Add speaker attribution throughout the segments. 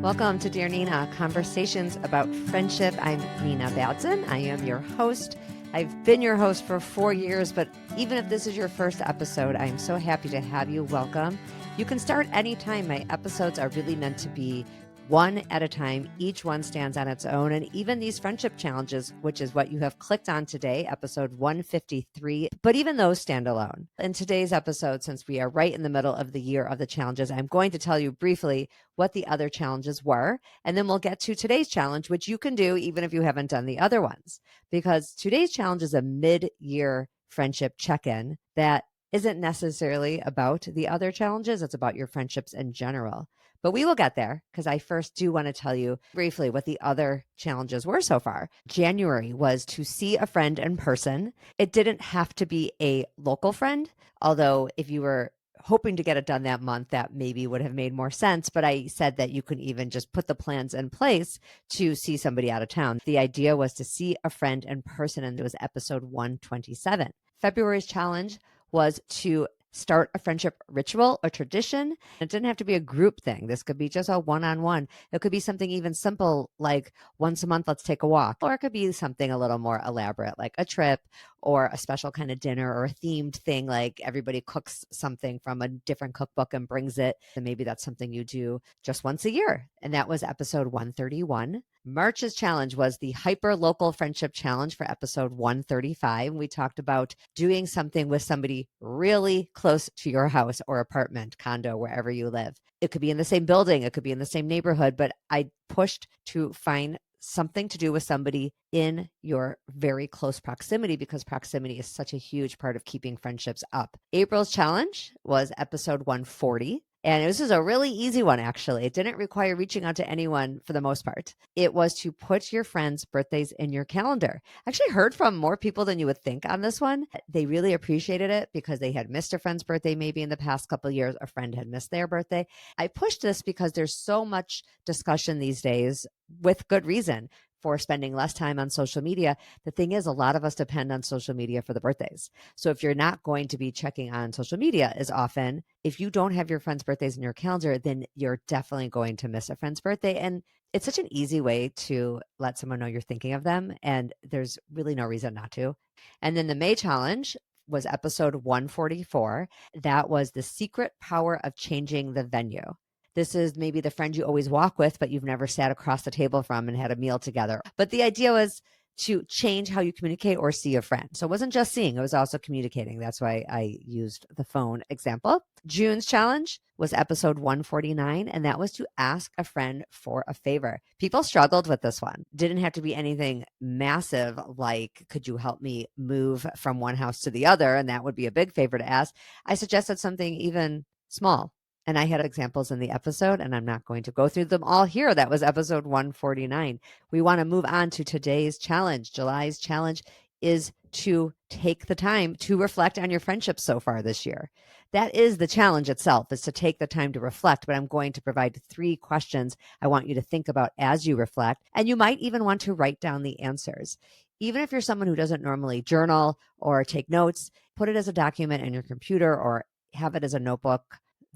Speaker 1: Welcome to Dear Nina, Conversations about Friendship. I'm Nina Badzin. I am your host. I've been your host for 4 years, but even if this is your first episode, I'm so happy to have you. Welcome. You can start anytime. My episodes are really meant to be one at a time. Each one stands on its own. And even these friendship challenges, which is what you have clicked on today, episode 153, but even those stand alone. In today's episode, since we are right in the middle of the year of the challenges, I'm going to tell you briefly what the other challenges were. And then we'll get to today's challenge, which you can do even if you haven't done the other ones, because today's challenge is a mid-year friendship check-in that isn't necessarily about the other challenges. It's about your friendships in general. But we will get there because I first do want to tell you briefly what the other challenges were so far. January was to see a friend in person. It didn't have to be a local friend, although if you were hoping to get it done that month, that maybe would have made more sense. But I said that you can even just put the plans in place to see somebody out of town. The idea was to see a friend in person, and it was episode 127. February's challenge was to start a friendship ritual or tradition. It didn't have to be a group thing. This could be just a one-on-one. It could be something even simple like once a month, let's take a walk. Or it could be something a little more elaborate like a trip or a special kind of dinner or a themed thing like everybody cooks something from a different cookbook and brings it. And maybe that's something you do just once a year. And that was episode 131. March's challenge was the Hyper Local Friendship Challenge for episode 135. We talked about doing something with somebody really close to your house or apartment, condo, wherever you live. It could be in the same building, it could be in the same neighborhood, but I pushed to find something to do with somebody in your very close proximity because proximity is such a huge part of keeping friendships up. April's challenge was episode 140. And this is a really easy one, actually. It didn't require reaching out to anyone for the most part. It was to put your friends' birthdays in your calendar. I actually heard from more people than you would think on this one. They really appreciated it because they had missed a friend's birthday maybe in the past couple of years. A friend had missed their birthday. I pushed this because there's so much discussion these days with good reason for spending less time on social media. The thing is, a lot of us depend on social media for the birthdays. So if you're not going to be checking on social media as often, if you don't have your friends' birthdays in your calendar, then you're definitely going to miss a friend's birthday. And it's such an easy way to let someone know you're thinking of them. And there's really no reason not to. And then the May challenge was episode 144. That was the secret power of changing the venue. This is maybe the friend you always walk with, but you've never sat across the table from and had a meal together. But the idea was to change how you communicate or see a friend. So it wasn't just seeing, it was also communicating. That's why I used the phone example. June's challenge was episode 149, and that was to ask a friend for a favor. People struggled with this one. Didn't have to be anything massive like, could you help me move from one house to the other? And that would be a big favor to ask. I suggested something even small. And I had examples in the episode, and I'm not going to go through them all here. That was episode 149. We want to move on to today's challenge. July's challenge is to take the time to reflect on your friendships so far this year. That is the challenge itself, is to take the time to reflect, but I'm going to provide 3 questions I want you to think about as you reflect, and you might even want to write down the answers. Even if you're someone who doesn't normally journal or take notes, put it as a document in your computer or have it as a notebook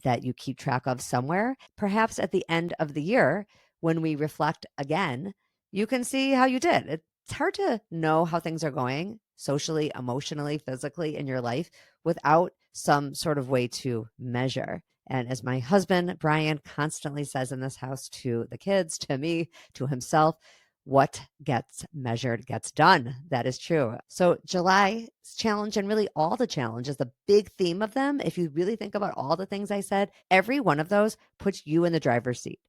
Speaker 1: that you keep track of somewhere. Perhaps at the end of the year, when we reflect again, you can see how you did. It's hard to know how things are going socially, emotionally, physically in your life without some sort of way to measure. And as my husband, Brian, constantly says in this house to the kids, to me, to himself, what gets measured gets done. That is true. So July's challenge, and really all the challenges, the big theme of them, if you really think about all the things I said, every one of those puts you in the driver's seat.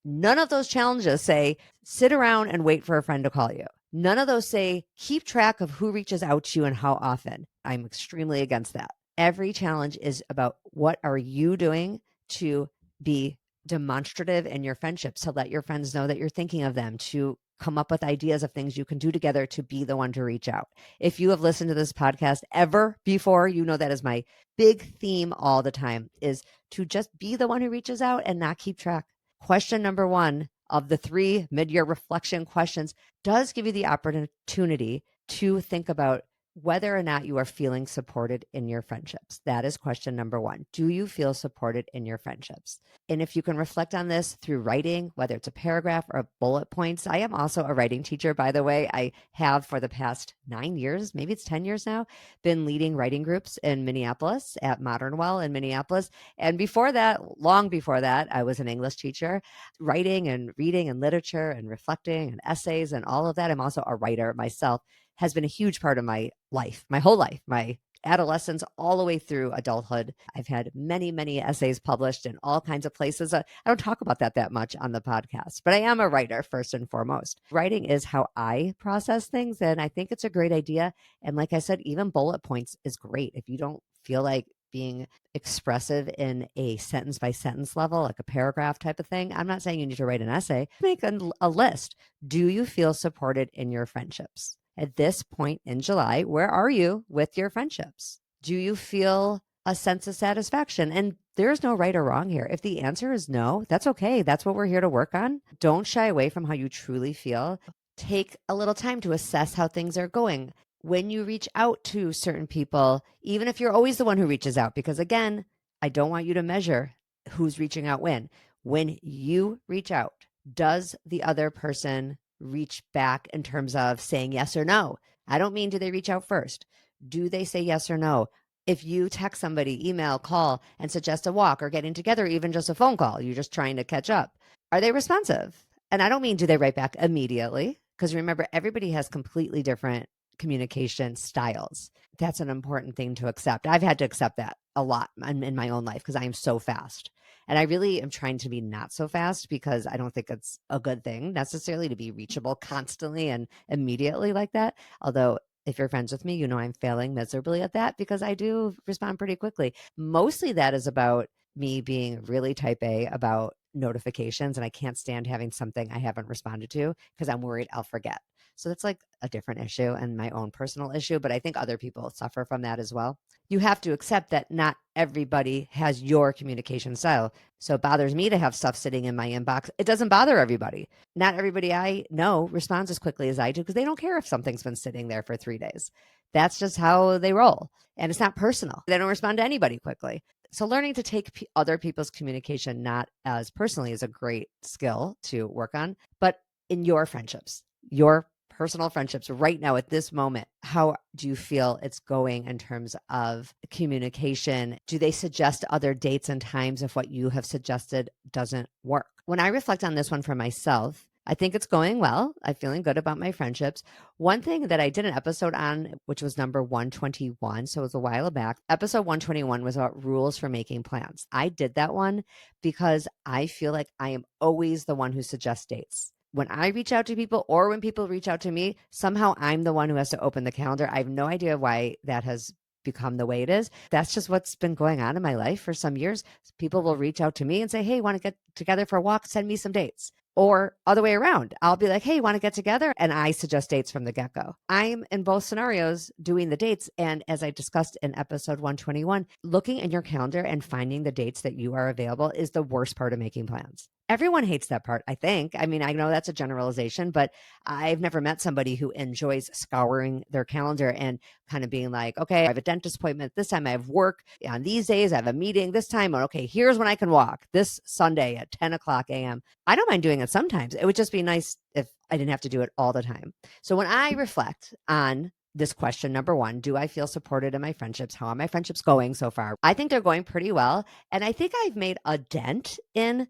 Speaker 1: None of those challenges say, sit around and wait for a friend to call you. None of those say, keep track of who reaches out to you and how often. I'm extremely against that. Every challenge is about what are you doing to be demonstrative in your friendships, to let your friends know that you're thinking of them, to come up with ideas of things you can do together to be the one to reach out. If you have listened to this podcast ever before, you know that is my big theme all the time, is to just be the one who reaches out and not keep track. Question number 1 of the 3 mid-year reflection questions does give you the opportunity to think about whether or not you are feeling supported in your friendships. That is question number one. Do you feel supported in your friendships? And if you can reflect on this through writing, whether it's a paragraph or bullet points, I am also a writing teacher, by the way. I have for the past 9 years, maybe it's 10 years now, been leading writing groups in Minneapolis at Modern Well in Minneapolis. And before that, long before that, I was an English teacher, writing and reading and literature and reflecting and essays and all of that. I'm also a writer myself, has been a huge part of my life, my whole life, my adolescence all the way through adulthood. I've had many, many essays published in all kinds of places. I don't talk about that much on the podcast, but I am a writer first and foremost. Writing is how I process things, and I think it's a great idea. And like I said, even bullet points is great. If you don't feel like being expressive in a sentence by sentence level, like a paragraph type of thing, I'm not saying you need to write an essay. Make a list. Do you feel supported in your friendships? At this point in July, where are you with your friendships? Do you feel a sense of satisfaction? And there's no right or wrong here. If the answer is no, that's okay. That's what we're here to work on. Don't shy away from how you truly feel. Take a little time to assess how things are going. When you reach out to certain people, even if you're always the one who reaches out, because again, I don't want you to measure who's reaching out when. When you reach out, does the other person reach back in terms of saying yes or no? I don't mean do they reach out first. Do they say yes or no? If you text somebody, email, call, and suggest a walk or getting together, even just a phone call, you're just trying to catch up, are they responsive? And I don't mean do they write back immediately? Because remember, everybody has completely different communication styles. That's an important thing to accept. I've had to accept that a lot in my own life because I am so fast. And I really am trying to be not so fast because I don't think it's a good thing necessarily to be reachable constantly and immediately like that. Although, if you're friends with me, you know I'm failing miserably at that because I do respond pretty quickly. Mostly that is about me being really type A about notifications, and I can't stand having something I haven't responded to because I'm worried I'll forget. So that's like a different issue and my own personal issue, but I think other people suffer from that as well. You have to accept that not everybody has your communication style. So it bothers me to have stuff sitting in my inbox. It doesn't bother everybody. Not everybody I know responds as quickly as I do because they don't care if something's been sitting there for 3 days. That's just how they roll. And it's not personal. They don't respond to anybody quickly. So learning to take other people's communication not as personally is a great skill to work on, but in your friendships, your personal friendships right now at this moment, how do you feel it's going in terms of communication? Do they suggest other dates and times if what you have suggested doesn't work? When I reflect on this one for myself, I think it's going well. I'm feeling good about my friendships. One thing that I did an episode on, which was number 121, so it was a while back. Episode 121 was about rules for making plans. I did that one because I feel like I am always the one who suggests dates. When I reach out to people or when people reach out to me, somehow I'm the one who has to open the calendar. I have no idea why that has become the way it is. That's just what's been going on in my life for some years. People will reach out to me and say, hey, want to get together for a walk? Send me some dates. Or other way around, I'll be like, hey, want to get together? And I suggest dates from the get-go. I'm in both scenarios doing the dates. And as I discussed in episode 121, looking in your calendar and finding the dates that you are available is the worst part of making plans. Everyone hates that part, I think. I mean, I know that's a generalization, but I've never met somebody who enjoys scouring their calendar and kind of being like, okay, I have a dentist appointment this time. I have work on these days. I have a meeting this time. Okay, here's when I can walk this Sunday at 10 o'clock a.m. I don't mind doing it sometimes. It would just be nice if I didn't have to do it all the time. So when I reflect on this question, number one, do I feel supported in my friendships? How are my friendships going so far? I think they're going pretty well. And I think I've made a dent in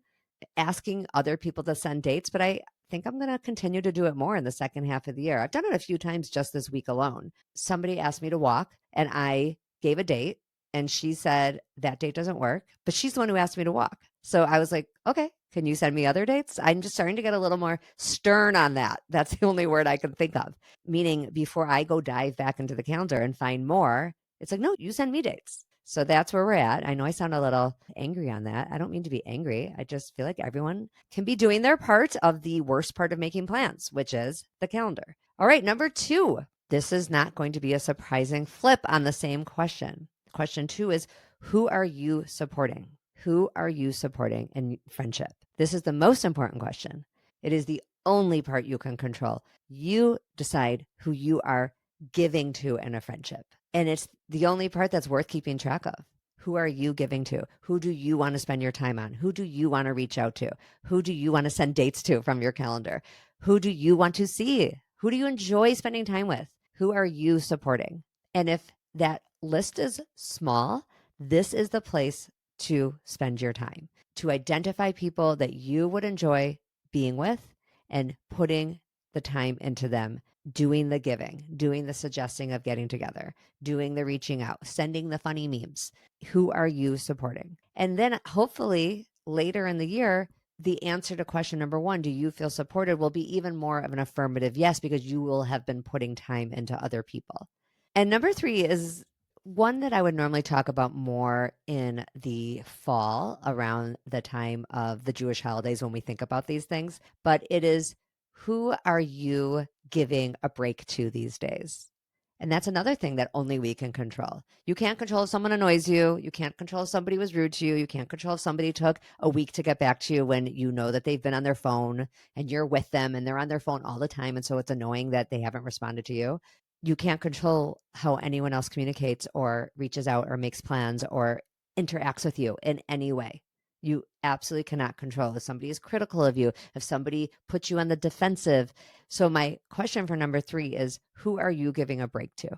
Speaker 1: asking other people to send dates, but I think I'm going to continue to do it more in the second half of the year. I've done it a few times just this week alone. Somebody asked me to walk and I gave a date and she said that date doesn't work, but she's the one who asked me to walk. So I was like, okay, can you send me other dates? I'm just starting to get a little more stern on that. That's the only word I can think of. Meaning before I go dive back into the calendar and find more, it's like, no, you send me dates. So that's where we're at. I know I sound a little angry on that. I don't mean to be angry. I just feel like everyone can be doing their part of the worst part of making plans, which is the calendar. All right, number two. This is not going to be a surprising flip on the same question. Question two is, who are you supporting? Who are you supporting in friendship? This is the most important question. It is the only part you can control. You decide who you are giving to in a friendship. And it's the only part that's worth keeping track of. Who are you giving to? Who do you want to spend your time on? Who do you want to reach out to? Who do you want to send dates to from your calendar? Who do you want to see? Who do you enjoy spending time with? Who are you supporting? And if that list is small, this is the place to spend your time, to identify people that you would enjoy being with and putting the time into them, doing the giving, doing the suggesting of getting together, doing the reaching out, sending the funny memes. Who are you supporting? And then hopefully later in the year, the answer to question number one, do you feel supported, will be even more of an affirmative yes, because you will have been putting time into other people. And number three is one that I would normally talk about more in the fall around the time of the Jewish holidays when we think about these things. But it is, who are you giving a break to these days? And that's another thing that only we can control. You can't control if someone annoys you. You can't control if somebody was rude to you. You can't control if somebody took a week to get back to you when you know that they've been on their phone and you're with them and they're on their phone all the time. And so it's annoying that they haven't responded to you. You can't control how anyone else communicates or reaches out or makes plans or interacts with you in any way. You absolutely cannot control if somebody is critical of you, if somebody puts you on the defensive. So my question for number three is, who are you giving a break to?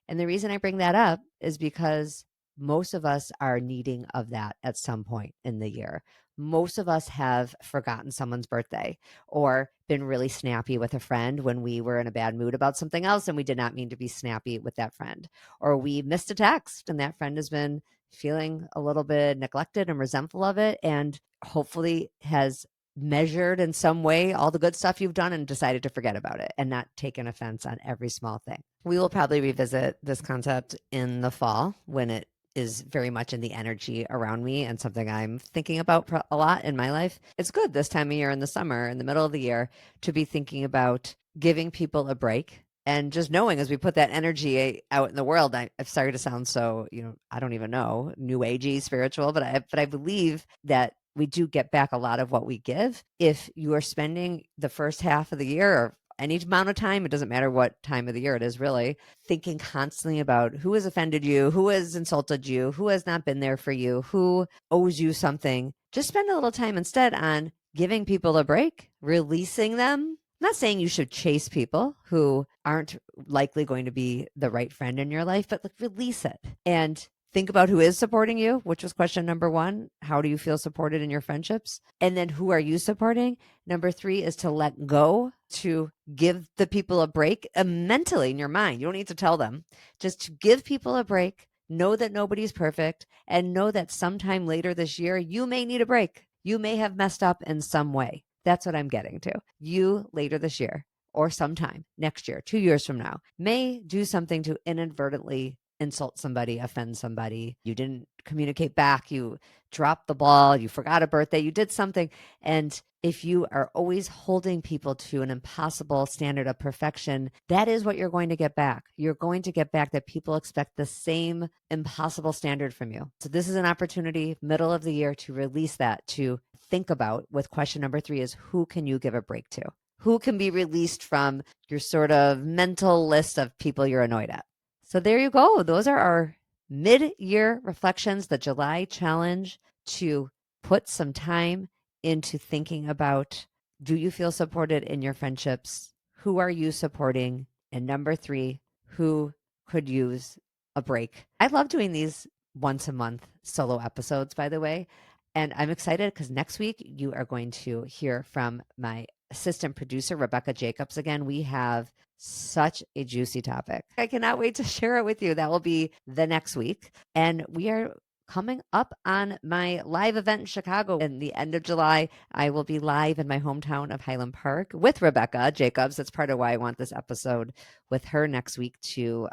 Speaker 1: And the reason I bring that up is because most of us are needing of that at some point in the year. Most of us have forgotten someone's birthday or been really snappy with a friend when we were in a bad mood about something else and we did not mean to be snappy with that friend. Or we missed a text and that friend has been feeling a little bit neglected and resentful of it, and hopefully has measured in some way all the good stuff you've done and decided to forget about it and not take an offense on every small thing. We will probably revisit this concept in the fall when it is very much in the energy around me and something I'm thinking about a lot in my life. It's good this time of year in the summer, in the middle of the year, to be thinking about giving people a break and just knowing as we put that energy out in the world. I'm sorry to sound so, I don't even know, new agey spiritual, but I believe that we do get back a lot of what we give. If you are spending the first half of the year or any amount of time, it doesn't matter what time of the year it is, really, thinking constantly about who has offended you, who has insulted you, who has not been there for you, who owes you something. Just spend a little time instead on giving people a break, releasing them. I'm not saying you should chase people who aren't likely going to be the right friend in your life, but release it and think about who is supporting you, which was question number one. How do you feel supported in your friendships? And then who are you supporting? Number three is to let go, to give the people a break mentally in your mind. You don't need to tell them, just to give people a break. Know that nobody's perfect and know that sometime later this year, you may need a break. You may have messed up in some way. That's what I'm getting to. You later this year or sometime next year, 2 years from now, may do something to inadvertently insult somebody, offend somebody. You didn't communicate back. You dropped the ball. You forgot a birthday. You did something. And if you are always holding people to an impossible standard of perfection, that is what you're going to get back. You're going to get back that people expect the same impossible standard from you. So this is an opportunity, middle of the year, to release that, to think about with question number three is, who can you give a break to? Who can be released from your sort of mental list of people you're annoyed at? So there you go. Those are our mid-year reflections, the July challenge, to put some time into thinking about, do you feel supported in your friendships? Who are you supporting? And number three, who could use a break? I love doing these once a month solo episodes, by the way. And I'm excited because next week you are going to hear from my assistant producer, Rebecca Jacobs, again. We have such a juicy topic. I cannot wait to share it with you. That will be the next week. And we are coming up on my live event in Chicago in the end of July. I will be live in my hometown of Highland Park with Rebecca Jacobs. That's part of why I want this episode with her next week to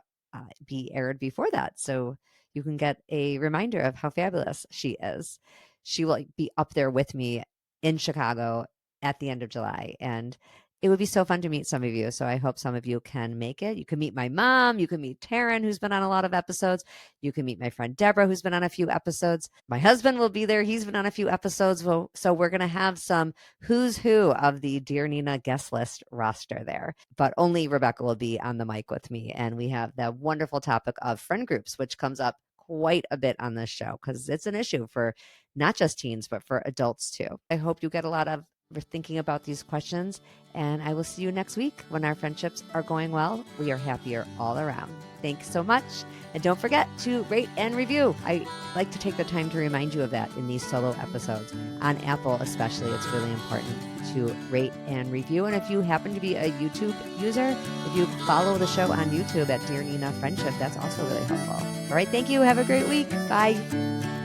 Speaker 1: be aired before that. So you can get a reminder of how fabulous she is. She will be up there with me in Chicago at the end of July. And it would be so fun to meet some of you. So I hope some of you can make it. You can meet my mom. You can meet Taryn, who's been on a lot of episodes. You can meet my friend Deborah, who's been on a few episodes. My husband will be there. He's been on a few episodes. So we're going to have some who's who of the Dear Nina guest list roster there. But only Rebecca will be on the mic with me. And we have the wonderful topic of friend groups, which comes up quite a bit on this show because it's an issue for not just teens, but for adults too. I hope you get a lot of thinking about these questions, and I will see you next week when our friendships are going well. We are happier all around. Thanks so much. And don't forget to rate and review. I like to take the time to remind you of that in these solo episodes. On Apple especially, it's really important to rate and review. And if you happen to be a YouTube user, if you follow the show on YouTube at Dear Nina Friendship, that's also really helpful. All right, thank you. Have a great week. Bye.